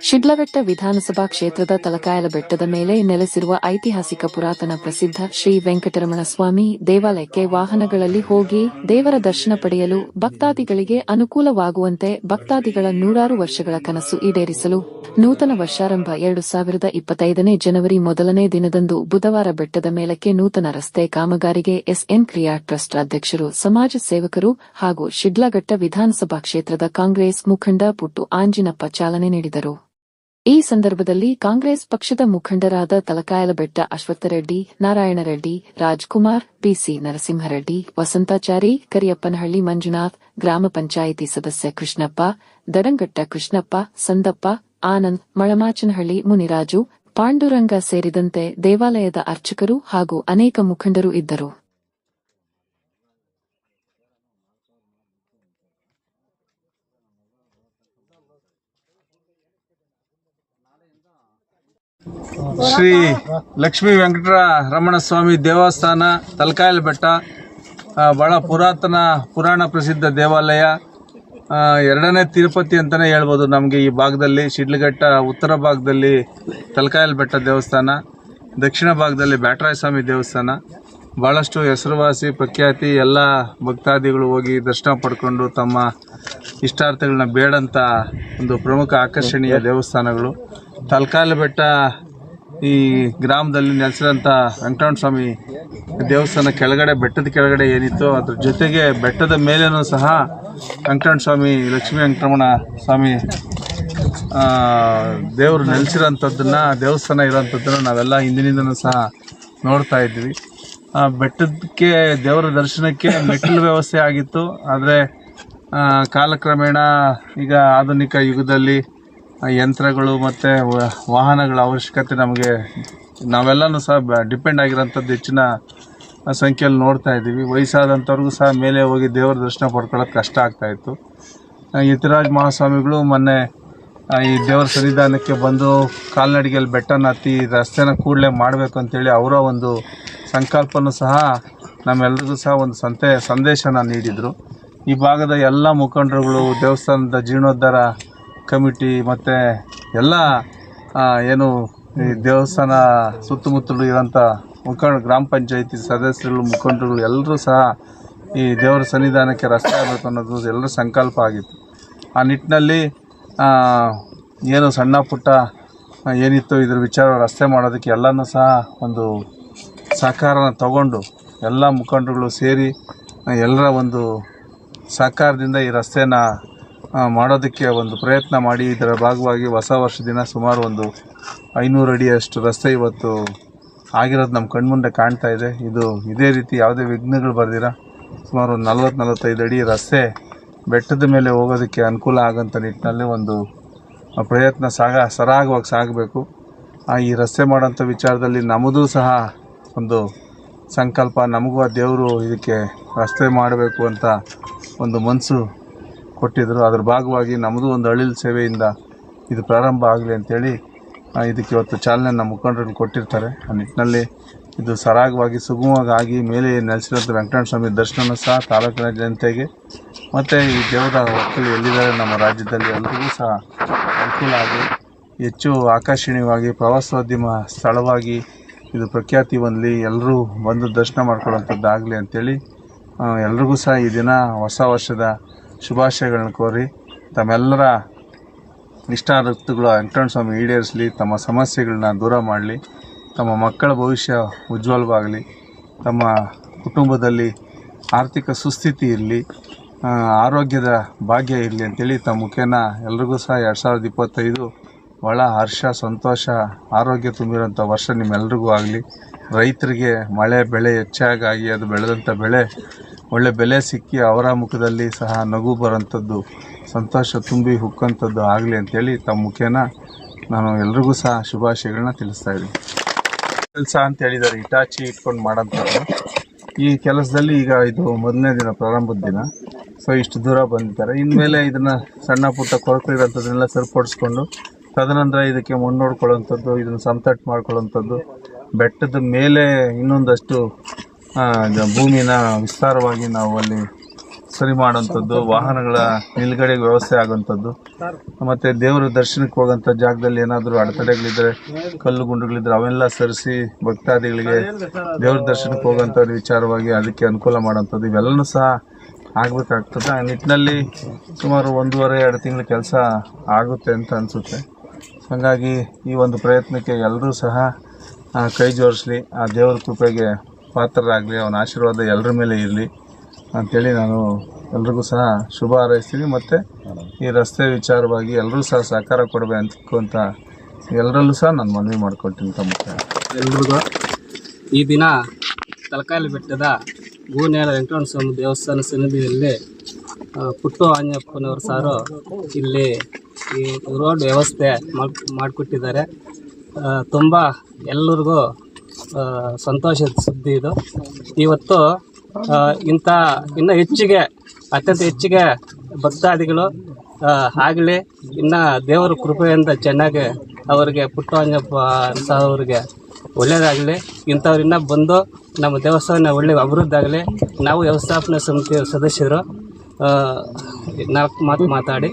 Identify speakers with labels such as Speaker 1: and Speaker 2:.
Speaker 1: ಶಿಡ್ಲಘಟ್ಟ ವಿಧಾನಸಭಾ ಕ್ಷೇತ್ರದ ತಲಕಾಯಲ ಬೆಟ್ಟದ ಮೇಲೆ ನೆಲೆಸಿರುವ ಐತಿಹಾಸಿಕ ಪುರಾತನ ಪ್ರಸಿದ್ಧ ಶ್ರೀ ವೆಂಕಟರಮಣ ಸ್ವಾಮಿ ದೇವಾಲಯಕ್ಕೆ ವಾಹನಗಳಲ್ಲಿ ಹೋಗಿ ದೇವರ ದರ್ಶನ ಪಡೆಯಲು ಭಕ್ತಾದಿಗಳಿಗೆ ಅನುಕೂಲವಾಗುವಂತೆ ಭಕ್ತಾದಿಗಳ ನೂರಾರು ವರ್ಷಗಳ ಕನಸು ಈಡೇರಿಸಲು ನೂತನ ವರ್ಷಾರಂಭ 2025 ಜನವರಿ ಮೊದಲನೇ ದಿನದಂದು ಬುಧವಾರ ಬೆಟ್ಟದ ಮೇಲಕ್ಕೆ ನೂತನ ರಸ್ತೆ ಕಾಮಗಾರಿಗೆ ಎಸ್ಎನ್ ಕ್ರಿಯಾ ಟ್ರಸ್ಟ್ ಅಧ್ಯಕ್ಷರು, ಸಮಾಜ ಸೇವಕರು ಹಾಗೂ ಶಿಡ್ಲಘಟ್ಟ ವಿಧಾನಸಭಾ ಕ್ಷೇತ್ರದ ಕಾಂಗ್ರೆಸ್ ಮುಖಂಡ ಪುಟ್ಟು ಆಂಜಿನಪ್ಪ ಚಾಲನೆ ನೀಡಿದರು. ಈ ಸಂದರ್ಭದಲ್ಲಿ ಕಾಂಗ್ರೆಸ್ ಪಕ್ಷದ ಮುಖಂಡರಾದ ತಲಕಾಯಲ ಬೆಟ್ಟ ಅಶ್ವತ್ಥರೆಡ್ಡಿ, ನಾರಾಯಣರೆಡ್ಡಿ, ರಾಜ್ಕುಮಾರ್, ಬಿಸಿ ನರಸಿಂಹರೆಡ್ಡಿ, ವಸಂತಾಚಾರಿ, ಕರಿಯಪ್ಪನಹಳ್ಳಿ ಮಂಜುನಾಥ್, ಗ್ರಾಮ ಪಂಚಾಯಿತಿ ಸದಸ್ಯ ಕೃಷ್ಣಪ್ಪ, ದಡಂಗಟ್ಟ ಕೃಷ್ಣಪ್ಪ, ಸಂದಪ್ಪ, ಆನಂದ್, ಮಳಮಾಚನಹಳ್ಳಿ ಮುನಿರಾಜು, ಪಾಂಡುರಂಗ ಸೇರಿದಂತೆ ದೇವಾಲಯದ ಅರ್ಚಕರು ಹಾಗೂ ಅನೇಕ ಮುಖಂಡರು ಇದ್ದರು.
Speaker 2: ಶ್ರೀ ಲಕ್ಷ್ಮೀ ವೆಂಕಟರಮಣ ಸ್ವಾಮಿ ದೇವಸ್ಥಾನ ತಲಕಾಯಲ ಬೆಟ್ಟ ಬಹಳ ಪುರಾಣ ಪ್ರಸಿದ್ಧ ದೇವಾಲಯ. ಎರಡನೇ ತಿರುಪತಿ ಅಂತಲೇ ಹೇಳ್ಬೋದು. ನಮಗೆ ಈ ಭಾಗದಲ್ಲಿ ಶಿಡ್ಲಘಟ್ಟ ಉತ್ತರ ಭಾಗದಲ್ಲಿ ತಲಕಾಯಲ ಬೆಟ್ಟ ದೇವಸ್ಥಾನ, ದಕ್ಷಿಣ ಭಾಗದಲ್ಲಿ ಬ್ಯಾಟರಾಯ ಸ್ವಾಮಿ ದೇವಸ್ಥಾನ. ಭಾಳಷ್ಟು ಹೆಸರುವಾಸಿ ಪ್ರಖ್ಯಾತಿ. ಎಲ್ಲ ಭಕ್ತಾದಿಗಳು ಹೋಗಿ ದರ್ಶನ ಪಡ್ಕೊಂಡು ತಮ್ಮ ಇಷ್ಟಾರ್ಥಗಳನ್ನ ಬೇಡಂತ ಒಂದು ಪ್ರಮುಖ ಆಕರ್ಷಣೀಯ ದೇವಸ್ಥಾನಗಳು. ತಲಕಾಯಲ ಬೆಟ್ಟ ಈ ಗ್ರಾಮದಲ್ಲಿ ನೆಲೆಸಿದಂಥ ವೆಂಕಟರಮಣ ಸ್ವಾಮಿ ದೇವಸ್ಥಾನ ಕೆಳಗಡೆ, ಬೆಟ್ಟದ ಕೆಳಗಡೆ ಏನಿತ್ತು ಅದ್ರ ಜೊತೆಗೆ ಬೆಟ್ಟದ ಮೇಲೇನೂ ಸಹ ವೆಂಕಟರಮಣ ಸ್ವಾಮಿ, ಲಕ್ಷ್ಮೀ ವೆಂಕಟರಮಣ ಸ್ವಾಮಿ ದೇವರು ನೆಲೆಸಿರೋಂಥದ್ದನ್ನು, ದೇವಸ್ಥಾನ ಇರೋಂಥದ್ದನ್ನು ನಾವೆಲ್ಲ ಹಿಂದಿನಿಂದನೂ ಸಹ ನೋಡ್ತಾ ಇದ್ವಿ. ಬೆಟ್ಟದಕ್ಕೆ ದೇವರ ದರ್ಶನಕ್ಕೆ ಮೆಟ್ಟಿಲು ವ್ಯವಸ್ಥೆ ಆಗಿತ್ತು. ಆದರೆ ಕಾಲಕ್ರಮೇಣ ಈಗ ಆಧುನಿಕ ಯುಗದಲ್ಲಿ ಯಂತ್ರಗಳು ಮತ್ತು ವಾಹನಗಳ ಅವಶ್ಯಕತೆ ನಮಗೆ, ನಾವೆಲ್ಲನೂ ಸಹ ಡಿಪೆಂಡ್ ಆಗಿರೋಂಥದ್ದು ಹೆಚ್ಚಿನ ಸಂಖ್ಯೆಯಲ್ಲಿ ನೋಡ್ತಾ ಇದ್ದೀವಿ. ವಯಸ್ಸಾದಂಥವ್ರಿಗೂ ಸಹ ಮೇಲೆ ಹೋಗಿ ದೇವರ ದರ್ಶನ ಪಡ್ಕೊಳ್ಳೋದು ಕಷ್ಟ ಆಗ್ತಾಯಿತ್ತು. ಯತಿರಾಜ್ ಮಹಾಸ್ವಾಮಿಗಳು ಮೊನ್ನೆ ಈ ದೇವರ ಸನ್ನಿಧಾನಕ್ಕೆ ಬಂದು ಕಾಲ್ನಡಿಗೆಯಲ್ಲಿ ಬೆಟ್ಟನ ಹತ್ತಿ ರಸ್ತೆನ ಕೂಡಲೇ ಮಾಡಬೇಕು ಅಂತೇಳಿ ಅವರ ಒಂದು ಸಂಕಲ್ಪನೂ ಸಹ ನಮ್ಮೆಲ್ಲರಿಗೂ ಸಹ ಒಂದು ಸಂದೇಶನ ನೀಡಿದರು. ಈ ಭಾಗದ ಎಲ್ಲ ಮುಖಂಡರುಗಳು, ದೇವಸ್ಥಾನದ ಜೀರ್ಣೋದ್ಧಾರ ಕಮಿಟಿ ಮತ್ತು ಎಲ್ಲ ಏನು ಈ ದೇವಸ್ಥಾನ ಸುತ್ತಮುತ್ತಲು ಇರೋಂಥ ಗ್ರಾಮ ಪಂಚಾಯಿತಿ ಸದಸ್ಯರು, ಮುಖಂಡರುಗಳು ಎಲ್ಲರೂ ಸಹ ಈ ದೇವರ ಸನ್ನಿಧಾನಕ್ಕೆ ರಸ್ತೆ ಆಗಬೇಕು ಅನ್ನೋದು ಎಲ್ಲರ ಸಂಕಲ್ಪ ಆಗಿತ್ತು. ಆ ನಿಟ್ಟಿನಲ್ಲಿ ಏನು ಸಣ್ಣ ಪುಟ್ಟ ಏನಿತ್ತು ಇದ್ರ ವಿಚಾರ ರಸ್ತೆ ಮಾಡೋದಕ್ಕೆ ಎಲ್ಲನೂ ಸಹ ಒಂದು ಸಹಕಾರನ ತಗೊಂಡು ಎಲ್ಲ ಮುಖಂಡರುಗಳು ಸೇರಿ ಎಲ್ಲರ ಒಂದು ಸಹಕಾರದಿಂದ ಈ ರಸ್ತೆನ ಮಾಡೋದಕ್ಕೆ ಒಂದು ಪ್ರಯತ್ನ ಮಾಡಿ, ಇದರ ಭಾಗವಾಗಿ ಹೊಸ ವರ್ಷ ದಿನ ಸುಮಾರು ಒಂದು 500 ಅಡಿಯಷ್ಟು ರಸ್ತೆ ಇವತ್ತು ಆಗಿರೋದು ನಮ್ಮ ಕಣ್ಮುಂದೆ ಕಾಣ್ತಾ ಇದೆ. ಇದು ಇದೇ ರೀತಿ ಯಾವುದೇ ವಿಘ್ನಗಳು ಬರ್ದಿರ ಸುಮಾರು 40-45 ಅಡಿ ರಸ್ತೆ ಬೆಟ್ಟದ ಮೇಲೆ ಹೋಗೋದಕ್ಕೆ ಅನುಕೂಲ ಆಗೋಂಥ ನಿಟ್ಟಿನಲ್ಲಿ ಒಂದು ಪ್ರಯತ್ನ ಸರಾಗವಾಗಿ ಸಾಗಬೇಕು. ಈ ರಸ್ತೆ ಮಾಡೋಂಥ ವಿಚಾರದಲ್ಲಿ ನಮ್ಮದು ಸಹ ಒಂದು ಸಂಕಲ್ಪ, ನಮಗೂ ಆ ದೇವರು ಇದಕ್ಕೆ ರಸ್ತೆ ಮಾಡಬೇಕು ಅಂತ ಒಂದು ಮನಸ್ಸು ಕೊಟ್ಟಿದ್ದರು. ಅದರ ಭಾಗವಾಗಿ ನಮ್ಮದು ಒಂದು ಅಳಿಲು ಸೇವೆಯಿಂದ ಇದು ಪ್ರಾರಂಭ ಆಗಲಿ ಅಂಥೇಳಿ ಇದಕ್ಕೆ ಇವತ್ತು ಚಾಲನೆ ನಮ್ಮ ಮುಖಂಡರು ಕೊಟ್ಟಿರ್ತಾರೆ. ಆ ನಿಟ್ಟಿನಲ್ಲಿ ಇದು ಸರಾಗವಾಗಿ ಸುಗಮವಾಗಿ ಮೇಲೆ ನೆಲೆಸಿರೋಂಥ ವೆಂಕಟರಮಣ ಸ್ವಾಮಿ ದರ್ಶನ ಸಹ ತಾಲೂಕಿನ ಜನತೆಗೆ ಮತ್ತು ಈ ದೇವರ ಮಕ್ಕಳು ಎಲ್ಲಿದ್ದಾರೆ ನಮ್ಮ ರಾಜ್ಯದಲ್ಲಿ ಎಲ್ಲರಿಗೂ ಸಹ ಅನುಕೂಲ ಆಗಿ ಹೆಚ್ಚು ಆಕರ್ಷಣೀಯವಾಗಿ ಪ್ರವಾಸೋದ್ಯಮ ಸ್ಥಳವಾಗಿ ಇದು ಪ್ರಖ್ಯಾತಿ ಹೊಂದಲಿ, ಎಲ್ಲರೂ ಬಂದು ದರ್ಶನ ಮಾಡ್ಕೊಳ್ಳೋಂಥದ್ದಾಗಲಿ ಅಂಥೇಳಿ ಎಲ್ರಿಗೂ ಸಹ ಈ ದಿನ ಹೊಸ ವರ್ಷದ ಶುಭಾಶಯಗಳನ್ನ ಕೋರಿ ತಮ್ಮೆಲ್ಲರ ಇಷ್ಟಾರ್ಥಗಳು ವೆಂಕಟರಮಣ ಸ್ವಾಮಿ ಈಡೇರಿಸಲಿ, ತಮ್ಮ ಸಮಸ್ಯೆಗಳನ್ನ ದೂರ ಮಾಡಲಿ, ತಮ್ಮ ಮಕ್ಕಳ ಭವಿಷ್ಯ ಉಜ್ವಲವಾಗಲಿ, ತಮ್ಮ ಕುಟುಂಬದಲ್ಲಿ ಆರ್ಥಿಕ ಸುಸ್ಥಿತಿ ಇರಲಿ, ಆರೋಗ್ಯದ ಭಾಗ್ಯ ಇರಲಿ ಅಂತೇಳಿ ತಮ್ಮ ಮುಖೇನ ಎಲ್ರಿಗೂ ಸಹ 2025 ಭಾಳ ಹರ್ಷ, ಸಂತೋಷ, ಆರೋಗ್ಯ ತುಂಬಿರೋಂಥ ವರ್ಷ ನಿಮ್ಮೆಲ್ರಿಗೂ ಆಗಲಿ. ರೈತರಿಗೆ ಮಳೆ ಬೆಳೆ ಹೆಚ್ಚಾಗಿ ಅದು ಬೆಳೆದಂಥ ಬೆಳೆ ಒಳ್ಳೆ ಬೆಲೆ ಸಿಕ್ಕಿ ಅವರ ಮುಖದಲ್ಲಿ ಸಹ ನಗು ಬರೋಂಥದ್ದು, ಸಂತೋಷ ತುಂಬಿ ಹುಕ್ಕಂಥದ್ದು ಆಗಲಿ ಅಂಥೇಳಿ ತಮ್ಮ ಮುಖೇನ ನಾನು ಎಲ್ರಿಗೂ ಸಹ ಶುಭಾಶಯಗಳನ್ನ ತಿಳಿಸ್ತಾ ಇದ್ದೀನಿ. ಕೆಲಸ ಅಂತ ಹೇಳಿದ್ದಾರೆ, ಇಟಾಚಿ ಇಟ್ಕೊಂಡು ಮಾಡೋಂಥದ್ದು. ಈ ಕೆಲಸದಲ್ಲಿ ಈಗ ಇದು ಮೊದಲನೇ ದಿನ, ಪ್ರಾರಂಭದ ದಿನ. ಸೊ ಇಷ್ಟು ದೂರ ಬಂದಿದ್ದಾರೆ. ಇನ್ಮೇಲೆ ಇದನ್ನು ಸಣ್ಣ ಪುಟ್ಟ ಕೊರಕಲಿರೋಂಥದ್ದನ್ನೆಲ್ಲ ಸರಿಪಡಿಸ್ಕೊಂಡು ತದನಂತರ ಇದಕ್ಕೆ ಮಣ್ಣು ಹೊಡ್ಕೊಳ್ಳೋಂಥದ್ದು, ಇದನ್ನು ಸಮತಟ್ಟು ಮಾಡ್ಕೊಳ್ಳೋಂಥದ್ದು, ಬೆಟ್ಟದ ಮೇಲೆ ಇನ್ನೊಂದಷ್ಟು ಭೂಮಿನ ವಿಸ್ತಾರವಾಗಿ ನಾವು ಅಲ್ಲಿ ಸರಿ ಮಾಡುವಂಥದ್ದು, ವಾಹನಗಳ ನಿಲುಗಡೆಗೆ ವ್ಯವಸ್ಥೆ ಆಗುವಂಥದ್ದು, ಮತ್ತು ದೇವರ ದರ್ಶನಕ್ಕೆ ಹೋಗೋಂಥ ಜಾಗದಲ್ಲಿ ಏನಾದರೂ ಅಡೆತಡೆಗಳಿದ್ದರೆ, ಕಲ್ಲು ಗುಂಡುಗಳಿದ್ರೆ ಅವೆಲ್ಲ ಸರಿಸಿ ಭಕ್ತಾದಿಗಳಿಗೆ ದೇವ್ರ ದರ್ಶನಕ್ಕೆ ಹೋಗೋಂಥ ವಿಚಾರವಾಗಿ ಅದಕ್ಕೆ ಅನುಕೂಲ ಮಾಡೋಂಥದ್ದು ಇವೆಲ್ಲನೂ ಸಹ ಆಗಬೇಕಾಗ್ತದೆ. ಆ ನಿಟ್ಟಿನಲ್ಲಿ ಸುಮಾರು 1.5-2 ತಿಂಗಳ ಕೆಲಸ ಆಗುತ್ತೆ ಅಂತ ಅನಿಸುತ್ತೆ. ಹಾಗಾಗಿ ಈ ಒಂದು ಪ್ರಯತ್ನಕ್ಕೆ ಎಲ್ಲರೂ ಸಹ ಕೈ ಜೋಡಿಸ್ಲಿ, ಆ ದೇವರ ಕೃಪೆಗೆ ಪಾತ್ರರಾಗಲಿ, ಅವನ ಆಶೀರ್ವಾದ ಎಲ್ಲರ ಮೇಲೆ ಇರಲಿ ಅಂಥೇಳಿ ನಾನು ಎಲ್ರಿಗೂ ಸಹ ಶುಭ ಹಾರೈಸ್ತೀನಿ. ಮತ್ತು ಈ ರಸ್ತೆ ವಿಚಾರವಾಗಿ ಎಲ್ಲರೂ ಸಹ ಸಹಕಾರ ಕೊಡಬೇಕು ಅಂತ ಎಲ್ಲರಲ್ಲೂ ಸಹ ನಾನು ಮನವಿ ಮಾಡ್ಕೊಳ್ತೀನಿ. ತಮ್ಮ
Speaker 3: ಎಲ್ರಿಗೂ ಈ ದಿನ ತಲಕಾಯಲು ಬೆಟ್ಟದ ಗೂನೇರ ವೆಂಕಟರಮಣ ಸ್ವಾಮಿ ದೇವಸ್ಥಾನ ಸನ್ನಿಧಿಯಲ್ಲಿ ಪುಟ್ಟು ಆಂಜಪ್ಪನವರು ಸಾರು ಇಲ್ಲಿ ಈ ರೋಡ್ ವ್ಯವಸ್ಥೆ ಮಾಡಿಕೊಟ್ಟಿದ್ದಾರೆ. ತುಂಬ ಎಲ್ಲರಿಗೂ ಸಂತೋಷದ ಸುದ್ದಿ ಇದು. ಇವತ್ತು ಇನ್ನೂ ಅತ್ಯಂತ ಹೆಚ್ಚಿಗೆ ಭಕ್ತಾದಿಗಳು ಆಗಲಿ, ಇನ್ನು ದೇವರ ಕೃಪೆಯಿಂದ ಚೆನ್ನಾಗಿ ಅವರಿಗೆ ಪುಟ್ಟು ಆಂಜಪ್ಪ ಅವರಿಗೆ ಒಳ್ಳೆಯದಾಗಲಿ. ಇಂಥವ್ರು ಇನ್ನೂ ಬಂದು ನಮ್ಮ ದೇವಸ್ಥಾನ ಒಳ್ಳೆ ಅಭಿವೃದ್ಧಿ ಆಗಲಿ. ನಾವು ವ್ಯವಸ್ಥಾಪನಾ ಸಮಿತಿಯ ಸದಸ್ಯರು 4 ಮಾತು ಮಾತಾಡಿ